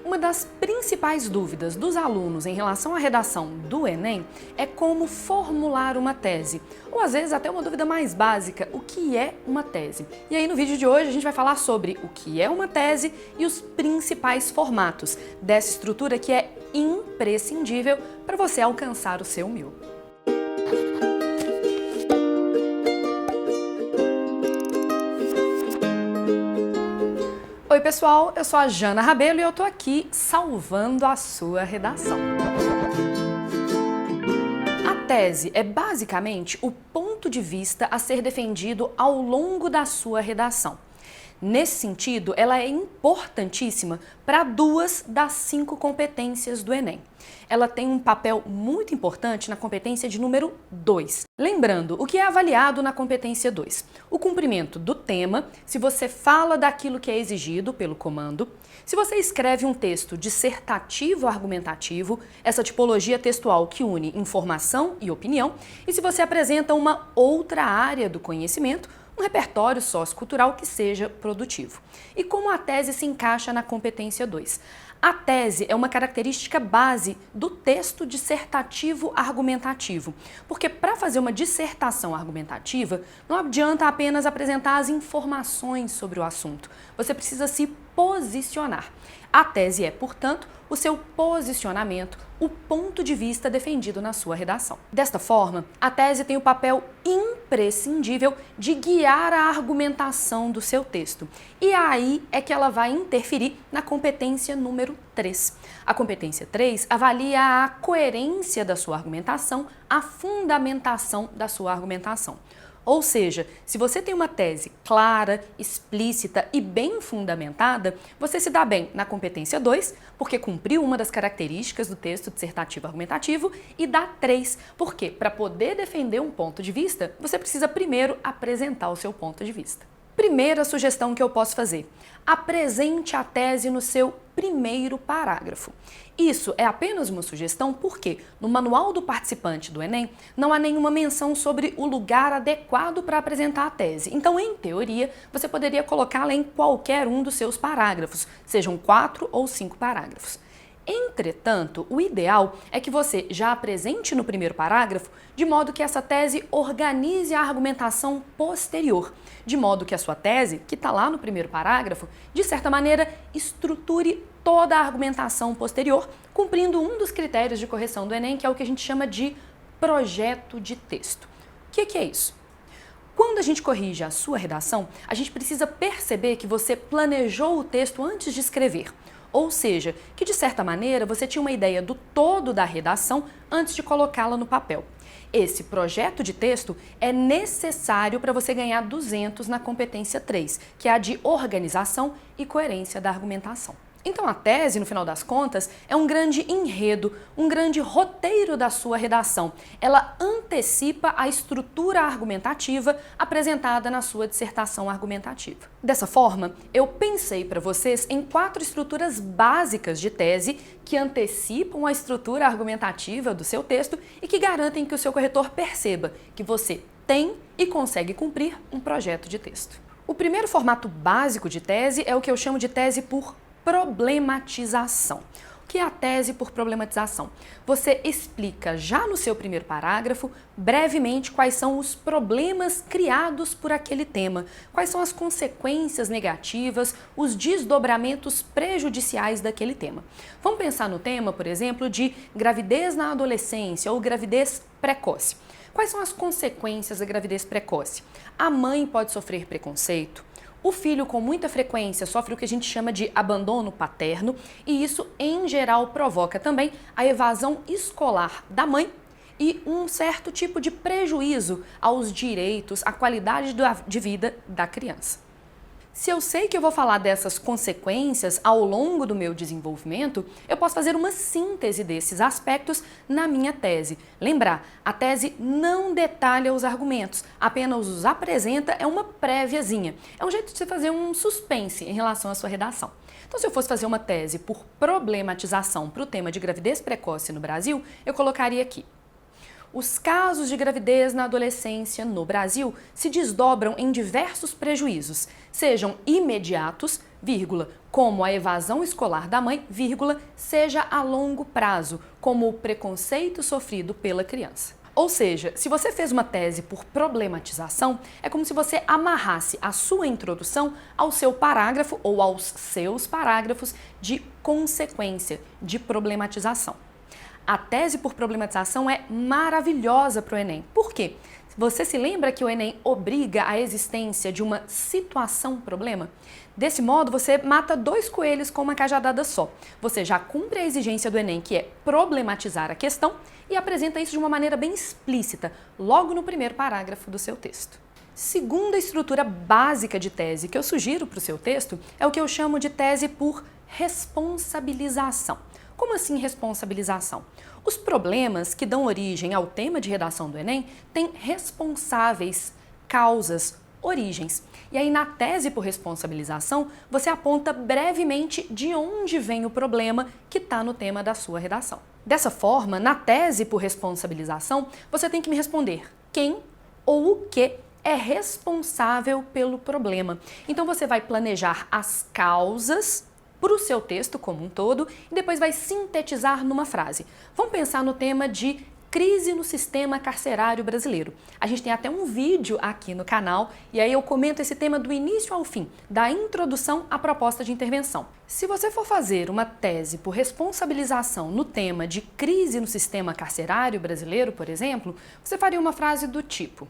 Uma das principais dúvidas dos alunos em relação à redação do Enem é como formular uma tese, ou às vezes até uma dúvida mais básica, o que é uma tese? E aí no vídeo de hoje a gente vai falar sobre o que é uma tese e os principais formatos dessa estrutura que é imprescindível para você alcançar o seu 1000. Oi pessoal, eu sou a Jana Rabelo e eu tô aqui salvando a sua redação. A tese é basicamente o ponto de vista a ser defendido ao longo da sua redação. Nesse sentido, ela é importantíssima para 2 das 5 competências do Enem. Ela tem um papel muito importante na competência de número 2. Lembrando, o que é avaliado na competência 2? O cumprimento do tema, se você fala daquilo que é exigido pelo comando, se você escreve um texto dissertativo argumentativo, essa tipologia textual que une informação e opinião, e se você apresenta uma outra área do conhecimento, um repertório sociocultural que seja produtivo. E como a tese se encaixa na competência 2? A tese é uma característica base do texto dissertativo argumentativo, porque para fazer uma dissertação argumentativa, não adianta apenas apresentar as informações sobre o assunto, você precisa se posicionar. A tese é, portanto, o seu posicionamento, o ponto de vista defendido na sua redação. Desta forma, a tese tem o papel imprescindível de guiar a argumentação do seu texto. E aí é que ela vai interferir na competência número 3. A competência 3 avalia a coerência da sua argumentação, a fundamentação da sua argumentação. Ou seja, se você tem uma tese clara, explícita e bem fundamentada, você se dá bem na competência 2, porque cumpriu uma das características do texto dissertativo argumentativo, e dá 3, porque para poder defender um ponto de vista, você precisa primeiro apresentar o seu ponto de vista. Primeira sugestão que eu posso fazer: apresente a tese no seu primeiro parágrafo. Isso é apenas uma sugestão porque no manual do participante do Enem não há nenhuma menção sobre o lugar adequado para apresentar a tese. Então, em teoria, você poderia colocá-la em qualquer um dos seus parágrafos, sejam 4 ou 5 parágrafos. Entretanto, o ideal é que você já apresente no primeiro parágrafo, de modo que essa tese organize a argumentação posterior, de modo que a sua tese, que está lá no primeiro parágrafo, de certa maneira estruture toda a argumentação posterior, cumprindo um dos critérios de correção do Enem, que é o que a gente chama de projeto de texto. O que é isso? Quando a gente corrige a sua redação, a gente precisa perceber que você planejou o texto antes de escrever. Ou seja, que de certa maneira você tinha uma ideia do todo da redação antes de colocá-la no papel. Esse projeto de texto é necessário para você ganhar 200 na competência 3, que é a de organização e coerência da argumentação. Então a tese, no final das contas, é um grande enredo, um grande roteiro da sua redação. Ela antecipa a estrutura argumentativa apresentada na sua dissertação argumentativa. Dessa forma, eu pensei para vocês em 4 estruturas básicas de tese que antecipam a estrutura argumentativa do seu texto e que garantem que o seu corretor perceba que você tem e consegue cumprir um projeto de texto. O primeiro formato básico de tese é o que eu chamo de tese por problematização. O que é a tese por problematização? Você explica já no seu primeiro parágrafo, brevemente, quais são os problemas criados por aquele tema, quais são as consequências negativas, os desdobramentos prejudiciais daquele tema. Vamos pensar no tema, por exemplo, de gravidez na adolescência ou gravidez precoce. Quais são as consequências da gravidez precoce? A mãe pode sofrer preconceito. O filho, com muita frequência, sofre o que a gente chama de abandono paterno e isso, em geral, provoca também a evasão escolar da mãe e um certo tipo de prejuízo aos direitos, à qualidade de vida da criança. Se eu sei que eu vou falar dessas consequências ao longo do meu desenvolvimento, eu posso fazer uma síntese desses aspectos na minha tese. Lembrar, a tese não detalha os argumentos, apenas os apresenta, é uma préviazinha. É um jeito de você fazer um suspense em relação à sua redação. Então, se eu fosse fazer uma tese por problematização para o tema de gravidez precoce no Brasil, eu colocaria aqui: os casos de gravidez na adolescência no Brasil se desdobram em diversos prejuízos, sejam imediatos, vírgula, como a evasão escolar da mãe, vírgula, seja a longo prazo, como o preconceito sofrido pela criança. Ou seja, se você fez uma tese por problematização, é como se você amarrasse a sua introdução ao seu parágrafo ou aos seus parágrafos de consequência, de problematização. A tese por problematização é maravilhosa para o Enem. Por quê? Você se lembra que o Enem obriga a existência de uma situação-problema? Desse modo, você mata dois coelhos com uma cajadada só. Você já cumpre a exigência do Enem, que é problematizar a questão, e apresenta isso de uma maneira bem explícita, logo no primeiro parágrafo do seu texto. Segunda estrutura básica de tese que eu sugiro para o seu texto é o que eu chamo de tese por responsabilização. Como assim responsabilização? Os problemas que dão origem ao tema de redação do Enem têm responsáveis, causas, origens. E aí na tese por responsabilização, você aponta brevemente de onde vem o problema que está no tema da sua redação. Dessa forma, na tese por responsabilização, você tem que me responder quem ou o que é responsável pelo problema. Então você vai planejar as causas para o seu texto como um todo e depois vai sintetizar numa frase. Vamos pensar no tema de crise no sistema carcerário brasileiro. A gente tem até um vídeo aqui no canal e aí eu comento esse tema do início ao fim, da introdução à proposta de intervenção. Se você for fazer uma tese por responsabilização no tema de crise no sistema carcerário brasileiro, por exemplo, você faria uma frase do tipo: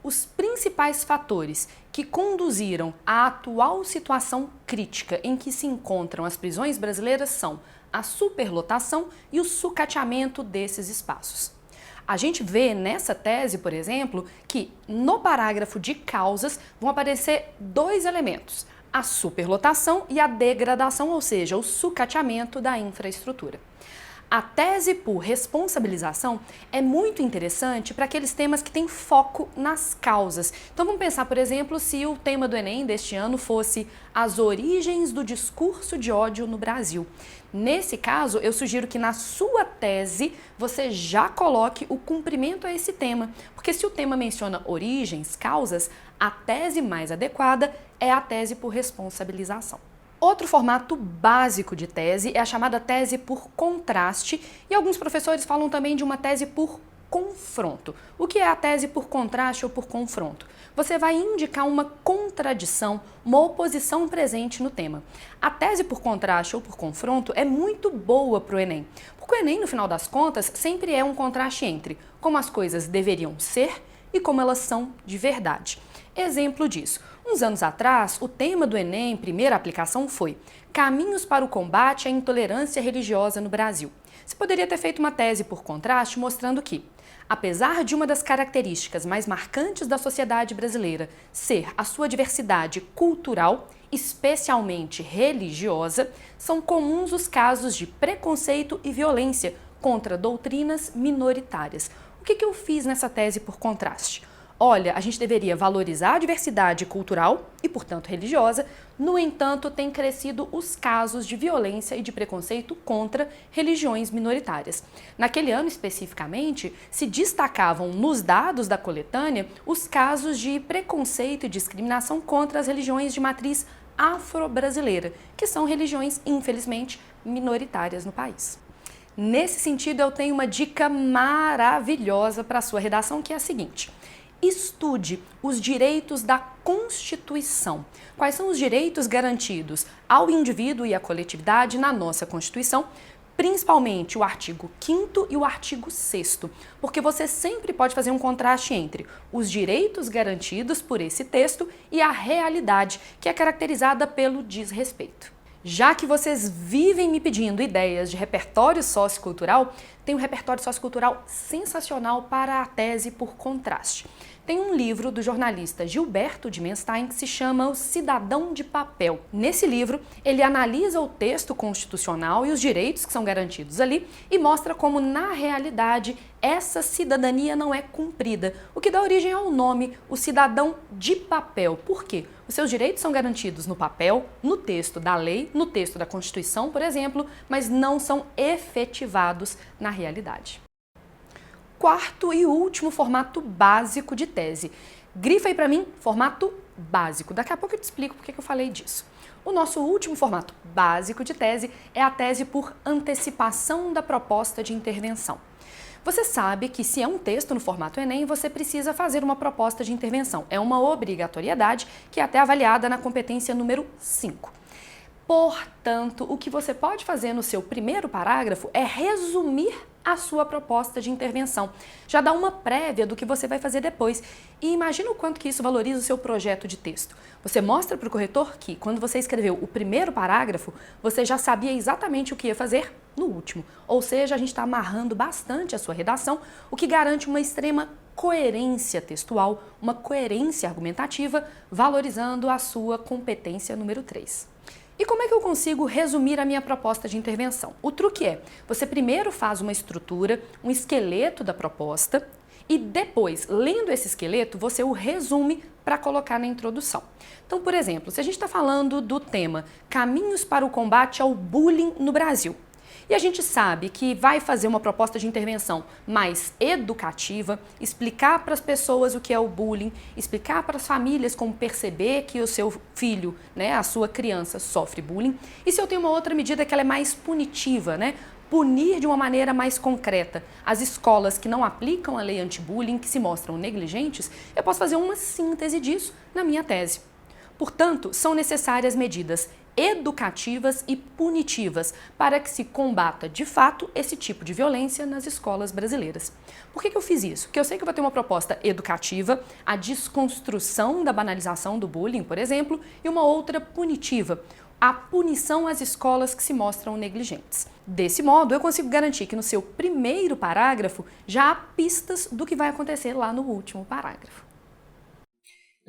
os principais fatores que conduziram à atual situação crítica em que se encontram as prisões brasileiras são a superlotação e o sucateamento desses espaços. A gente vê nessa tese, por exemplo, que no parágrafo de causas vão aparecer dois elementos: a superlotação e a degradação, ou seja, o sucateamento da infraestrutura. A tese por responsabilização é muito interessante para aqueles temas que têm foco nas causas. Então vamos pensar, por exemplo, se o tema do Enem deste ano fosse as origens do discurso de ódio no Brasil. Nesse caso, eu sugiro que na sua tese você já coloque o cumprimento a esse tema, porque se o tema menciona origens, causas, a tese mais adequada é a tese por responsabilização. Outro formato básico de tese é a chamada tese por contraste, e alguns professores falam também de uma tese por confronto. O que é a tese por contraste ou por confronto? Você vai indicar uma contradição, uma oposição presente no tema. A tese por contraste ou por confronto é muito boa para o Enem, porque o Enem, no final das contas, sempre é um contraste entre como as coisas deveriam ser e como elas são de verdade. Exemplo disso: uns anos atrás, o tema do Enem, primeira aplicação, foi Caminhos para o combate à intolerância religiosa no Brasil. Você poderia ter feito uma tese por contraste mostrando que, apesar de uma das características mais marcantes da sociedade brasileira ser a sua diversidade cultural, especialmente religiosa, são comuns os casos de preconceito e violência contra doutrinas minoritárias. O que eu fiz nessa tese por contraste? Olha, a gente deveria valorizar a diversidade cultural e, portanto, religiosa. No entanto, tem crescido os casos de violência e de preconceito contra religiões minoritárias. Naquele ano, especificamente, se destacavam nos dados da coletânea os casos de preconceito e discriminação contra as religiões de matriz afro-brasileira, que são religiões, infelizmente, minoritárias no país. Nesse sentido, eu tenho uma dica maravilhosa para a sua redação, que é a seguinte: estude os direitos da Constituição. Quais são os direitos garantidos ao indivíduo e à coletividade na nossa Constituição, principalmente o artigo 5º e o artigo 6º, porque você sempre pode fazer um contraste entre os direitos garantidos por esse texto e a realidade, que é caracterizada pelo desrespeito. Já que vocês vivem me pedindo ideias de repertório sociocultural, tem um repertório sociocultural sensacional para a tese por contraste. Tem um livro do jornalista Gilberto Dimenstein que se chama O Cidadão de Papel. Nesse livro, ele analisa o texto constitucional e os direitos que são garantidos ali e mostra como, na realidade, essa cidadania não é cumprida, o que dá origem ao nome, o cidadão de papel. Por quê? Os seus direitos são garantidos no papel, no texto da lei, no texto da Constituição, por exemplo, mas não são efetivados na realidade. Quarto e último formato básico de tese: Grifa aí para mim, formato básico. Daqui a pouco eu te explico por que eu falei disso. O nosso último formato básico de tese é a tese por antecipação da proposta de intervenção. Você sabe que se é um texto no formato Enem, você precisa fazer uma proposta de intervenção. É uma obrigatoriedade que é até avaliada na competência número 5. Portanto, o que você pode fazer no seu primeiro parágrafo é resumir a sua proposta de intervenção. Já dá uma prévia do que você vai fazer depois. E imagina o quanto que isso valoriza o seu projeto de texto. Você mostra para o corretor que, quando você escreveu o primeiro parágrafo, você já sabia exatamente o que ia fazer no último. Ou seja, a gente está amarrando bastante a sua redação, o que garante uma extrema coerência textual, uma coerência argumentativa, valorizando a sua competência número 3. E como é que eu consigo resumir a minha proposta de intervenção? O truque é, você primeiro faz uma estrutura, um esqueleto da proposta e depois, lendo esse esqueleto, você o resume para colocar na introdução. Então, por exemplo, se a gente está falando do tema Caminhos para o combate ao bullying no Brasil, e a gente sabe que vai fazer uma proposta de intervenção mais educativa, explicar para as pessoas o que é o bullying, explicar para as famílias como perceber que o seu filho, a sua criança, sofre bullying. E se eu tenho uma outra medida que ela é mais punitiva, punir de uma maneira mais concreta as escolas que não aplicam a lei anti-bullying, que se mostram negligentes, eu posso fazer uma síntese disso na minha tese. Portanto, são necessárias medidas educativas e punitivas para que se combata, de fato, esse tipo de violência nas escolas brasileiras. Por que eu fiz isso? Porque eu sei que eu vou ter uma proposta educativa, a desconstrução da banalização do bullying, por exemplo, e uma outra punitiva, a punição às escolas que se mostram negligentes. Desse modo, eu consigo garantir que no seu primeiro parágrafo já há pistas do que vai acontecer lá no último parágrafo.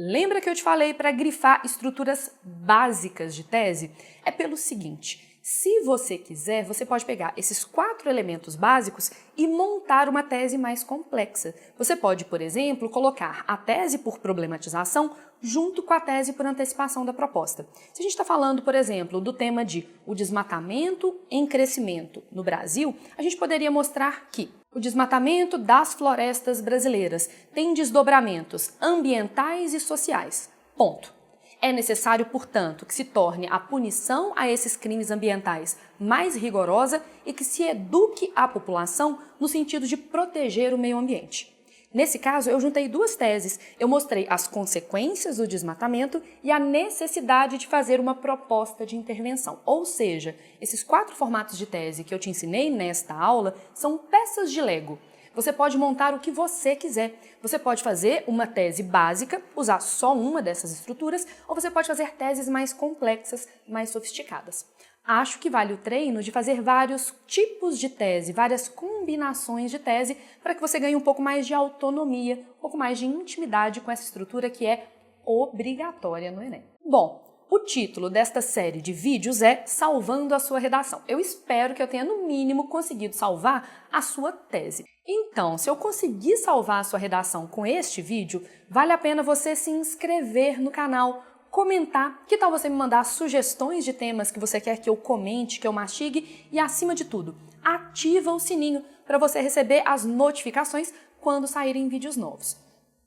Lembra que eu te falei para grifar estruturas básicas de tese? É pelo seguinte, se você quiser, você pode pegar esses 4 elementos básicos e montar uma tese mais complexa. Você pode, por exemplo, colocar a tese por problematização junto com a tese por antecipação da proposta. Se a gente está falando, por exemplo, do tema de o desmatamento em crescimento no Brasil, a gente poderia mostrar que o desmatamento das florestas brasileiras tem desdobramentos ambientais e sociais. Ponto. É necessário, portanto, que se torne a punição a esses crimes ambientais mais rigorosa e que se eduque a população no sentido de proteger o meio ambiente. Nesse caso, eu juntei 2 teses. Eu mostrei as consequências do desmatamento e a necessidade de fazer uma proposta de intervenção. Ou seja, esses 4 formatos de tese que eu te ensinei nesta aula são peças de Lego. Você pode montar o que você quiser. Você pode fazer uma tese básica, usar só uma dessas estruturas, ou você pode fazer teses mais complexas, mais sofisticadas. Acho que vale o treino de fazer vários tipos de tese, várias combinações de tese, para que você ganhe um pouco mais de autonomia, um pouco mais de intimidade com essa estrutura que é obrigatória no Enem. Bom, o título desta série de vídeos é Salvando a Sua Redação. Eu espero que eu tenha, no mínimo, conseguido salvar a sua tese. Então, se eu conseguir salvar a sua redação com este vídeo, vale a pena você se inscrever no canal, comentar, que tal você me mandar sugestões de temas que você quer que eu comente, que eu mastigue e, acima de tudo, ativa o sininho para você receber as notificações quando saírem vídeos novos.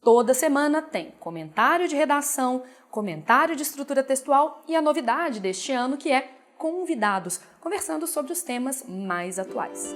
Toda semana tem comentário de redação, comentário de estrutura textual e a novidade deste ano que é convidados, conversando sobre os temas mais atuais.